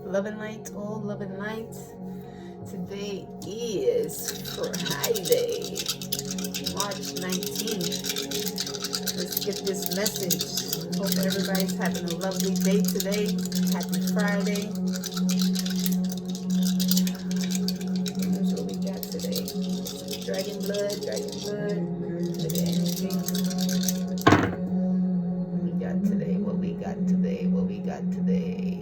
Love and light, all love and light. Today is Friday, March 19th. Let's get this message. Hope everybody's having a lovely day today. Happy Friday. Here's what we got today. Dragon blood, dragon blood. The energy. What we got today, what we got today, what we got today.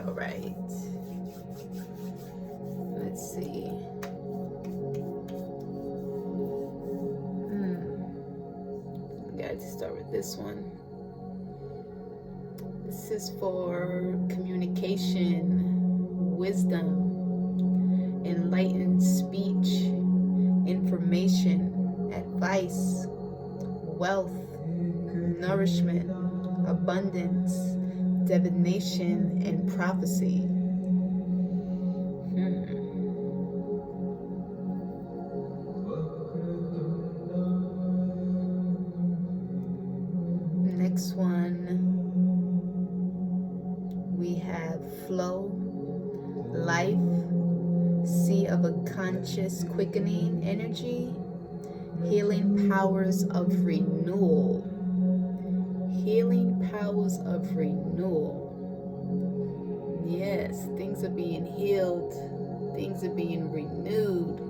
All right. Let's see. We got to start with this one. This is for communication, wisdom, enlightened speech, information, advice, wealth, nourishment, abundance, divination, and prophecy. Next one, we have flow, life, sea of a conscious quickening energy, healing powers of renewal. Healing powers of renewal. Yes, things are being healed. Things are being renewed.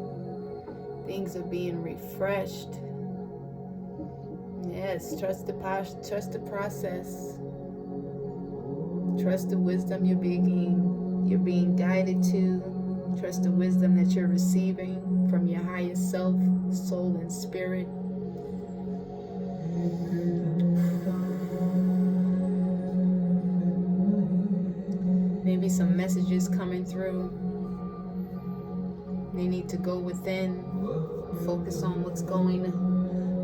Things are being refreshed. Yes, trust the process. Trust the wisdom you're being guided to. Trust the wisdom that you're receiving from your highest self, soul, and spirit. Maybe some messages coming through. They need to go within. Focus on what's going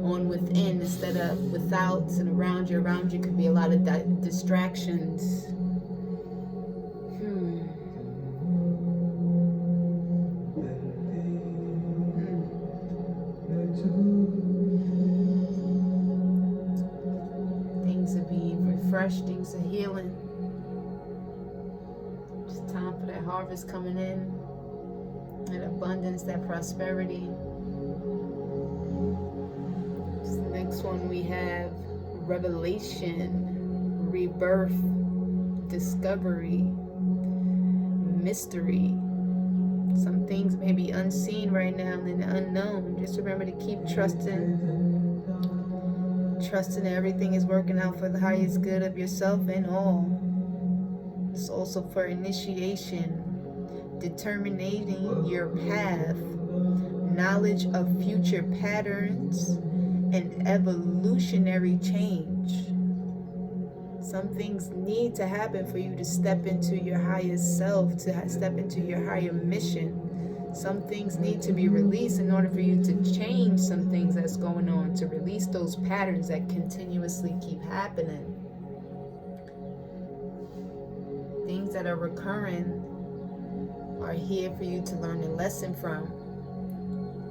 on within instead of without and around you. Around you could be a lot of distractions. Things are being refreshed. Things are healing. Time for that harvest coming in, that abundance, that prosperity. This next one we have revelation, rebirth, discovery, mystery. Some things may be unseen right now and the unknown. Just remember to keep trusting that everything is working out for the highest good of yourself and all. It's also for initiation, determining your path, knowledge of future patterns, and evolutionary change. Some things need to happen for you to step into your highest self, to step into your higher mission. Some things need to be released in order for you to change some things that's going on, to release those patterns that continuously keep happening. Things that are recurring are here for you to learn a lesson from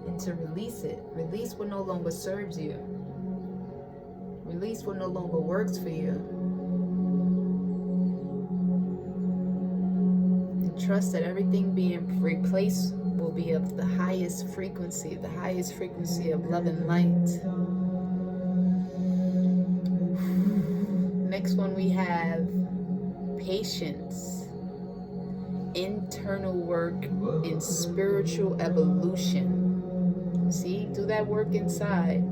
and to release it. Release what no longer serves you. Release what no longer works for you. And trust that everything being replaced will be of the highest frequency of love and light. Next one we have patience, internal work, and spiritual evolution. See, do that work inside.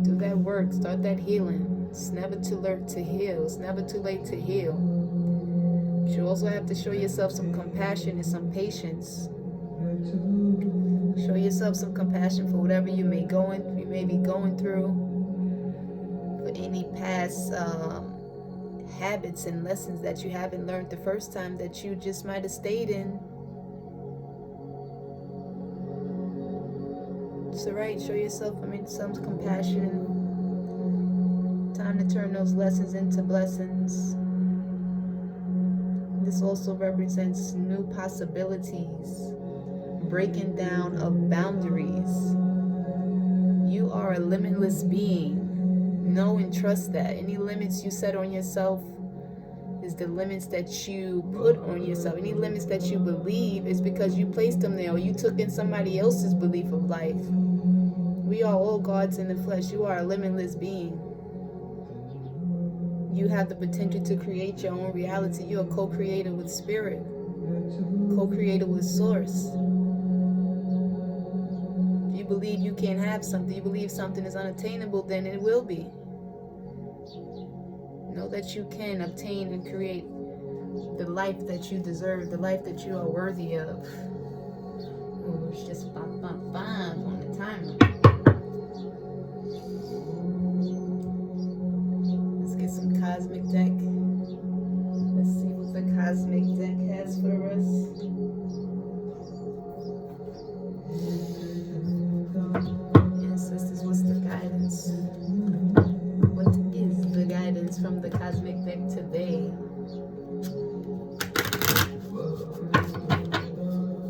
Do that work. Start that healing. It's never too late to heal. It's never too late to heal. But you also have to show yourself some compassion and some patience. Show yourself some compassion for whatever you may be going through. For any past habits and lessons that you haven't learned the first time that you just might have stayed in. It's alright. Show yourself some compassion. Time to turn those lessons into blessings. This also represents new possibilities, breaking down of boundaries. You are a limitless being. Know and trust that. Any limits you set on yourself is the limits that you put on yourself. Any limits that you believe is because you placed them there, or you took in somebody else's belief of life. We are all gods in the flesh. You are a limitless being. You have the potential to create your own reality. You're a co-creator with spirit, co-creator with source. If you believe you can't have something, you believe something is unattainable, then it will be. Know that you can obtain and create the life that you deserve, the life that you are worthy of. Oh, it's just bum, bum, bum on the timer. Let's get some cosmic deck. Let's see what the cosmic deck has for us. Ancestors, what's the guidance? What is the guidance from the cosmic deck today?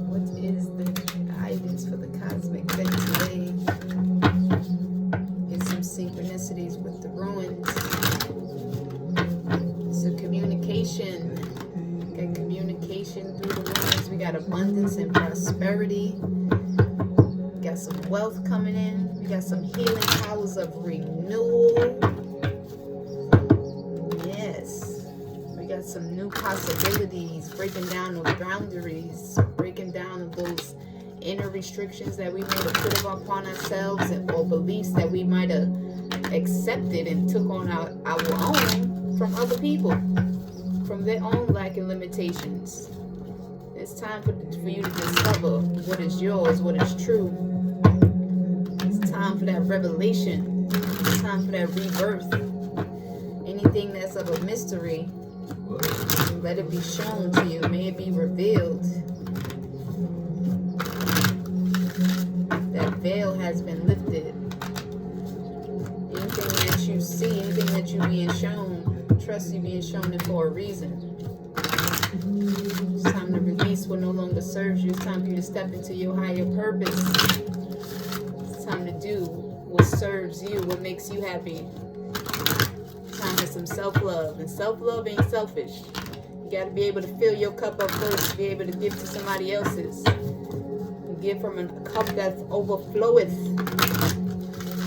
What is the guidance for the cosmic deck today? Get some synchronicities with the ruins. So communication. We got communication through the ruins. We got abundance and prosperity. We got some wealth coming in. We got some healing powers of renewal. Yes. We got some new possibilities, breaking down those boundaries, breaking down those inner restrictions that we might have put upon ourselves, or beliefs that we might have accepted and took on our own from other people, from their own lack and limitations. It's time for you to discover what is yours, what is true. It's time for that revelation. It's time for that rebirth. Anything that's of a mystery, let it be shown to you. May it be revealed. That veil has been lifted. Anything that you see, anything that you're being shown, trust you being shown it for a reason. It's time to release what no longer serves you. It's time for you to step into your higher purpose. It's time to do what serves you, what makes you happy. It's time for some self-love. And self-love ain't selfish. You got to be able to fill your cup up first to be able to give to somebody else's. You give from a cup that overfloweth.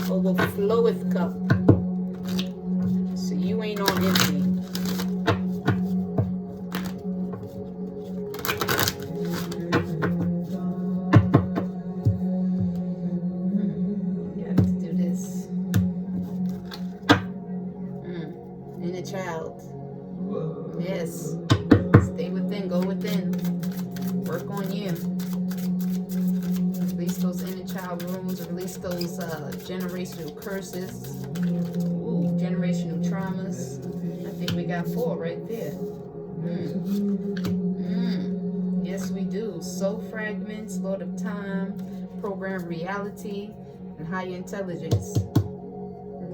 Overfloweth cup. So you ain't on empty. Child. Yes. Stay within. Go within. Work on you. Release those inner child wounds. Release those generational curses. Ooh, generational traumas. I think we got 4 right there. Yes, we do. Soul fragments, Lord of Time, program reality, and higher intelligence.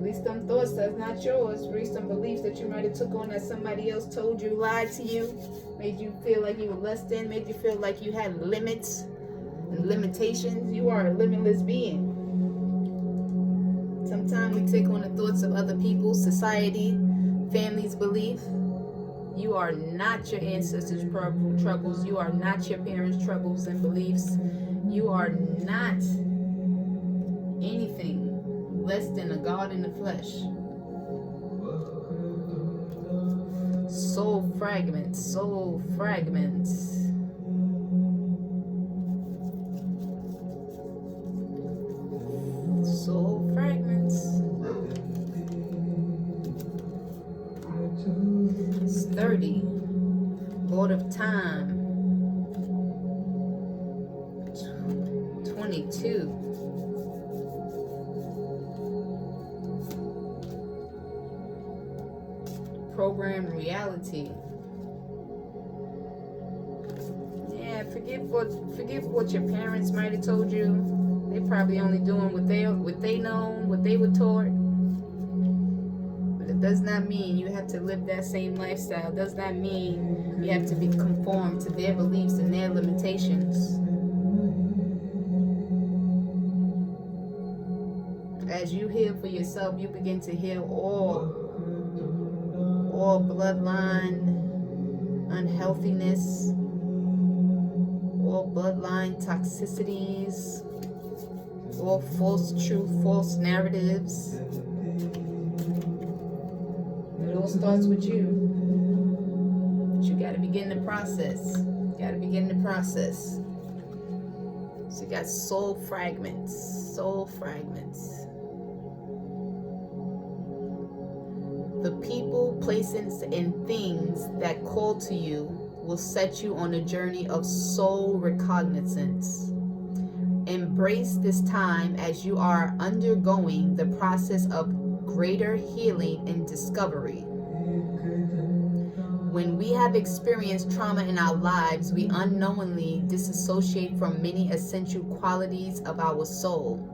Release them thoughts that's not yours. Release some beliefs that you might have took on that somebody else told you, lied to you, made you feel like you were less than, made you feel like you had limits and limitations. You are a limitless being. Sometimes we take on the thoughts of other people, society, family's belief. You are not your ancestors' troubles. You are not your parents' troubles and beliefs. You are not anything less than a God in the flesh. Soul fragments, soul fragments. Soul fragments. It's 30. Lord of Time. 22. Program reality. Yeah, forget what your parents might have told you. They probably only doing what they know, what they were taught. But it does not mean you have to live that same lifestyle. It does not mean you have to be conformed to their beliefs and their limitations. As you heal for yourself, you begin to heal all bloodline unhealthiness, all bloodline toxicities, all false truth, false narratives. It all starts with you. But you got to begin the process. You got to begin the process. So you got soul fragments. Soul fragments. The people, places, and things that call to you will set you on a journey of soul recognizance. Embrace this time as you are undergoing the process of greater healing and discovery. When we have experienced trauma in our lives, we unknowingly disassociate from many essential qualities of our soul.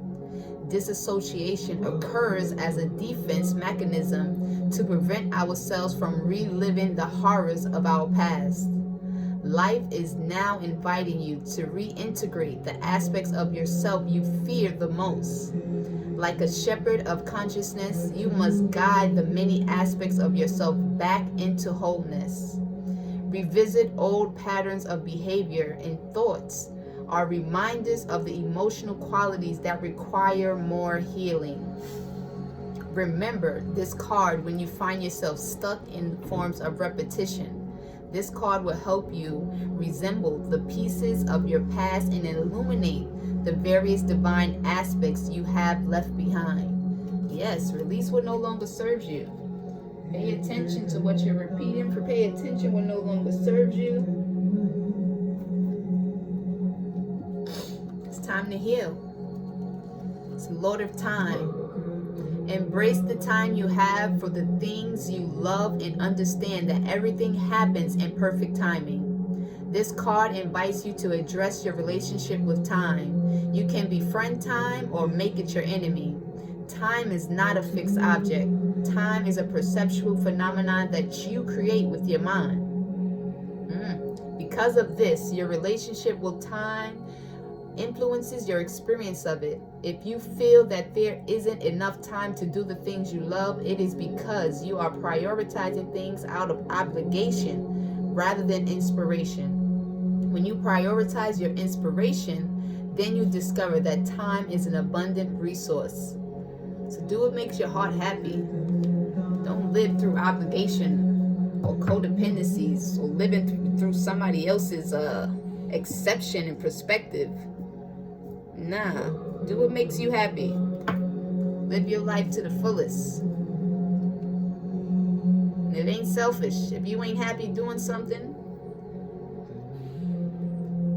Disassociation occurs as a defense mechanism to prevent ourselves from reliving the horrors of our past. Life is now inviting you to reintegrate the aspects of yourself you fear the most. Like a shepherd of consciousness, you must guide the many aspects of yourself back into wholeness. Revisit old patterns of behavior and thoughts are reminders of the emotional qualities that require more healing. Remember this card when you find yourself stuck in forms of repetition. This card will help you resemble the pieces of your past and illuminate the various divine aspects you have left behind. Yes, release what no longer serves you. Pay attention to what you're repeating. Pay attention what no longer serves you. It's time to heal. It's Lord of Time. Embrace the time you have for the things you love and understand that everything happens in perfect timing. This card invites you to address your relationship with time. You can befriend time or make it your enemy. Time is not a fixed object. Time is a perceptual phenomenon that you create with your mind. Because of this, your relationship with time influences your experience of it. If you feel that there isn't enough time to do the things you love, it is because you are prioritizing things out of obligation rather than inspiration. When you prioritize your inspiration, then you discover that time is an abundant resource. So do what makes your heart happy. Don't live through obligation or codependencies or living through somebody else's exception and perspective. Nah, do what makes you happy. Live your life to the fullest. And it ain't selfish. If you ain't happy doing something,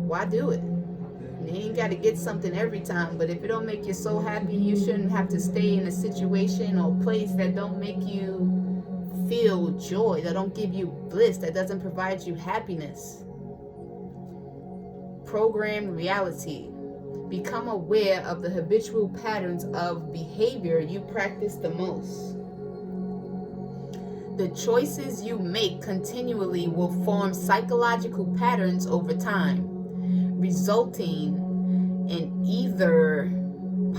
why do it? You ain't got to get something every time, but if it don't make you so happy, you shouldn't have to stay in a situation or place that don't make you feel joy, that don't give you bliss, that doesn't provide you happiness. Programmed reality. Become aware of the habitual patterns of behavior you practice the most. The choices you make continually will form psychological patterns over time, resulting in either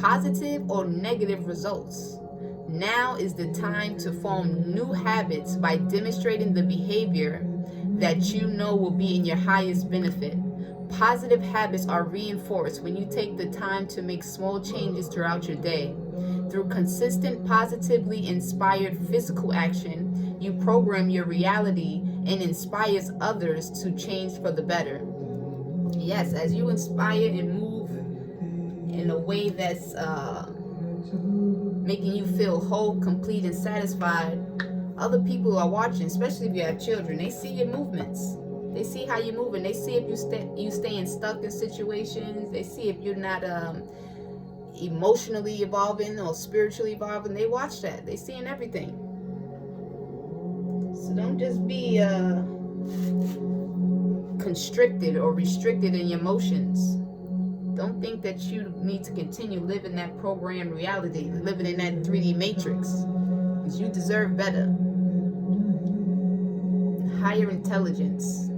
positive or negative results. Now is the time to form new habits by demonstrating the behavior that you know will be in your highest benefit. Positive habits are reinforced when you take the time to make small changes throughout your day. Through consistent, positively inspired physical action, you program your reality and inspires others to change for the better. Yes, as you inspire and move in a way that's making you feel whole, complete, and satisfied, other people are watching, especially if you have children. They see your movements. They see how you're moving. They see if you staying stuck in situations. They see if you're not emotionally evolving or spiritually evolving. They watch that. They seeing everything. So don't just be constricted or restricted in your emotions. Don't think that you need to continue living that programmed reality, living in that 3D matrix, because you deserve better. Higher intelligence.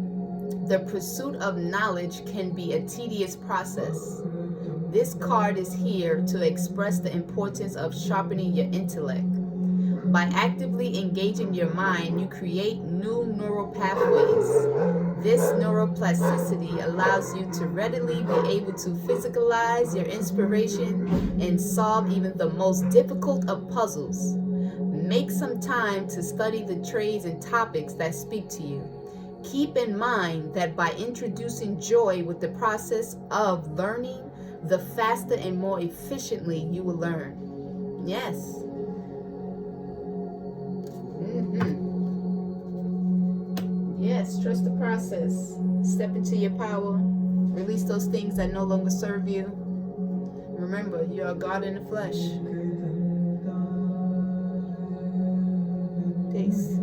The pursuit of knowledge can be a tedious process. This card is here to express the importance of sharpening your intellect. By actively engaging your mind, you create new neural pathways. This neuroplasticity allows you to readily be able to physicalize your inspiration and solve even the most difficult of puzzles. Make some time to study the trades and topics that speak to you. Keep in mind that by introducing joy with the process of learning, the faster and more efficiently you will learn. Yes. Yes, trust the process. Step into your power. Release those things that no longer serve you. Remember, you are God in the flesh. Peace.